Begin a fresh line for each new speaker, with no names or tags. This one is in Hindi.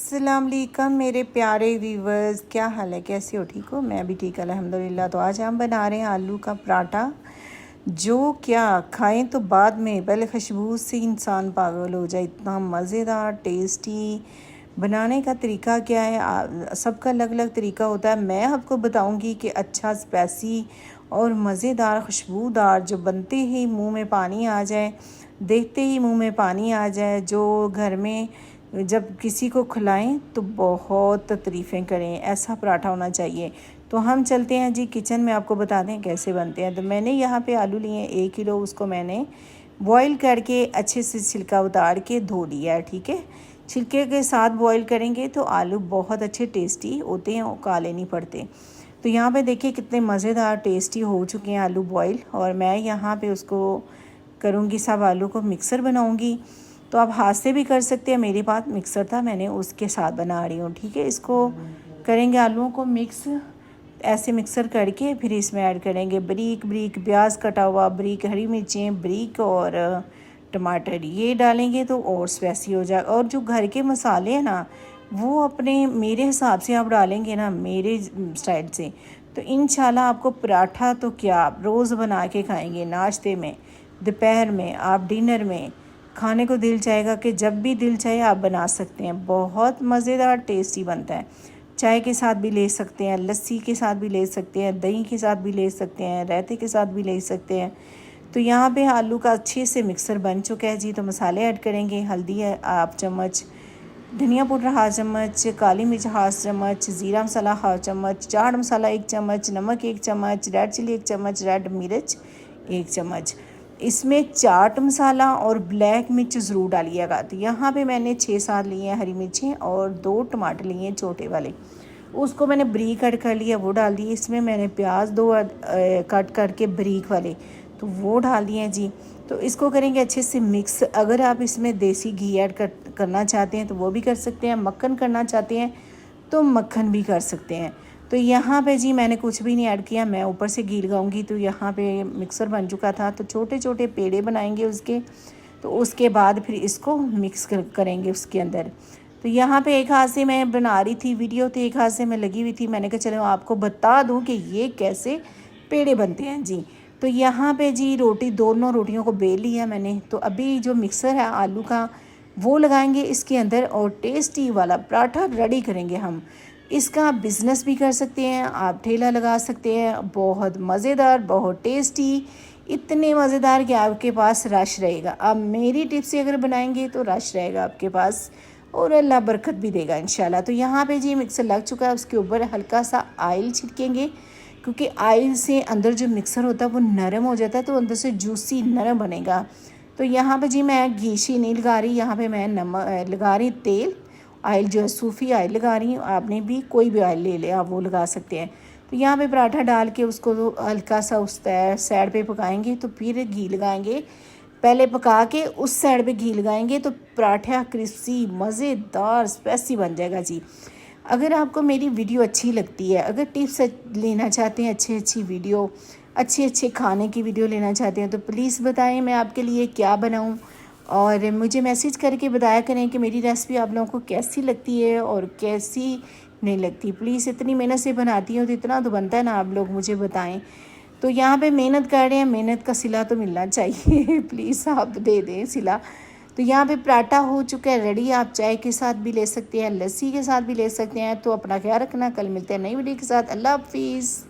अस्सलाम वालेकुम मेरे प्यारे व्यूवर्स, क्या हाल है, कैसे हो, ठीक हो? मैं भी ठीक अल्हम्दुलिल्लाह। तो आज हम बना रहे हैं आलू का पराठा, जो क्या खाएं तो बाद में पहले खुशबू से इंसान पागल हो जाए, इतना मज़ेदार टेस्टी। बनाने का तरीका क्या है, सबका अलग अलग तरीका होता है। मैं आपको बताऊंगी कि अच्छा स्पाइसी और मज़ेदार खुशबूदार जो बनते ही मुंह में पानी आ जाए, देखते ही मुंह में पानी आ जाए, जो घर में जब किसी को खिलाएं तो बहुत तारीफ़ें करें, ऐसा पराठा होना चाहिए। तो हम चलते हैं जी किचन में, आपको बता दें कैसे बनते हैं। तो मैंने यहाँ पे आलू लिए 1 किलो, उसको मैंने बॉईल करके अच्छे से छिलका उतार के धो लिया है, ठीक है। छिलके के साथ बॉईल करेंगे तो आलू बहुत अच्छे टेस्टी होते हैं और काले नहीं पड़ते। तो यहाँ पे देखिए कितने मज़ेदार टेस्टी हो चुके हैं आलू बॉईल। और मैं यहाँ पे उसको करूँगी, सब आलू को मिक्सर बनाऊँगी। तो आप हाथ से भी कर सकते हैं, मेरे पास मिक्सर था, मैंने उसके साथ बना रही हूँ, ठीक है। इसको करेंगे आलूओं को मिक्स, ऐसे मिक्सर करके फिर इसमें ऐड करेंगे बारीक बारीक प्याज कटा हुआ, बारीक हरी मिर्चें बारीक और टमाटर, ये डालेंगे तो और स्पाइसी हो जाएगा। और जो घर के मसाले हैं ना, वो अपने मेरे हिसाब से आप डालेंगे ना, मेरे स्टाइल से, तो इंशाल्लाह आपको पराठा तो क्या आप रोज़ बना के खाएंगे, नाश्ते में, दोपहर में, आप डिनर में खाने को दिल चाहेगा कि जब भी दिल चाहे आप बना सकते हैं। बहुत मज़ेदार टेस्टी बनता है। चाय के साथ भी ले सकते हैं, लस्सी के साथ भी ले सकते हैं, दही के साथ भी ले सकते हैं, रायते के साथ भी ले सकते हैं। तो यहाँ पे आलू का अच्छे से मिक्सर बन चुका है जी। तो मसाले ऐड करेंगे, हल्दी है हाफ चम्मच, धनिया पाउडर हाफ चम्मच, काली मिर्च हाफ चम्मच, ज़ीरा मसाला हाफ चम्मच, चाट मसाला 1 चम्मच, नमक 1 चम्मच, रेड चिली 1 चम्मच, रेड मिर्च 1 चम्मच। इसमें चाट मसाला और ब्लैक मिर्च ज़रूर डालिएगा। तो यहाँ पे मैंने 6-7 लिए हैं हरी मिर्चें और 2 टमाटर लिए हैं छोटे वाले, उसको मैंने बारीक कट कर लिया, वो डाल दिए। इसमें मैंने प्याज 2 कट करके बारीक वाले, तो वो डाल दिए हैं जी। तो इसको करेंगे अच्छे से मिक्स। अगर आप इसमें देसी घी ऐड करना चाहते हैं तो वो भी कर सकते हैं, मक्खन करना चाहते हैं तो मक्खन भी कर सकते हैं। तो यहाँ पे जी मैंने कुछ भी नहीं ऐड किया, मैं ऊपर से घी लगाऊंगी। तो यहाँ पे मिक्सर बन चुका था, तो छोटे छोटे पेड़े बनाएंगे उसके। तो उसके बाद फिर इसको मिक्स करेंगे उसके अंदर। तो यहाँ पे एक हाथ से मैं बना रही थी वीडियो, तो एक हाथ से मैं लगी हुई थी, मैंने कहा चलो आपको बता दूँ कि ये कैसे पेड़े बनते हैं जी। तो यहाँ पे जी दोनों रोटियों को बेल लिया मैंने। तो अभी जो मिक्सर है आलू का, वो लगाएंगे इसके अंदर और टेस्टी वाला पराठा रेडी करेंगे हम। इसका आप बिज़नेस भी कर सकते हैं, आप ठेला लगा सकते हैं। बहुत मज़ेदार, बहुत टेस्टी, इतने मज़ेदार कि आपके पास रश रहेगा। आप मेरी टिप से अगर बनाएंगे तो रश रहेगा आपके पास और अल्लाह बरकत भी देगा इंशाल्लाह। तो यहाँ पे जी मिक्सर लग चुका है, उसके ऊपर हल्का सा ऑयल छिड़केंगे, क्योंकि ऑयल से अंदर जो मिक्सर होता है वो नरम हो जाता है, तो अंदर से जूसी नरम बनेगा। तो यहाँ पे जी मैं घी शी नहीं लगा रही, यहाँ पे मैं नमक लगा रही, तेल ऑयल जो है सूफ़ी ऑयल लगा रही हूँ। आपने भी कोई भी ऑयल ले ले, आप वो लगा सकते हैं। तो यहाँ पे पराठा डाल के उसको हल्का सा उस साइड पे पकाएंगे, तो फिर घी लगाएंगे, पहले पका के उस साइड पे घी लगाएंगे, तो पराठा क्रिस्पी मज़ेदार स्पाइसी बन जाएगा जी। अगर आपको मेरी वीडियो अच्छी लगती है, अगर टिप्स लेना चाहते हैं, अच्छी वीडियो, अच्छे खाने की वीडियो लेना चाहते हैं, तो प्लीज़ बताएं मैं आपके लिए क्या बनाऊं। और मुझे मैसेज करके बताया करें कि मेरी रेसिपी आप लोगों को कैसी लगती है और कैसी नहीं लगती। प्लीज़, इतनी मेहनत से बनाती हूँ तो इतना तो बनता है ना, आप लोग मुझे बताएं। तो यहाँ पे मेहनत कर रहे हैं, मेहनत का सिला तो मिलना चाहिए प्लीज़ आप दे दें सिला। तो यहाँ पे पराठा हो चुका है रेडी, आप चाय के साथ भी ले सकते हैं, लस्सी के साथ भी ले सकते हैं। तो अपना ख्याल रखना, कल मिलते हैं नई वीडियो के साथ। अल्लाह हाफिज़।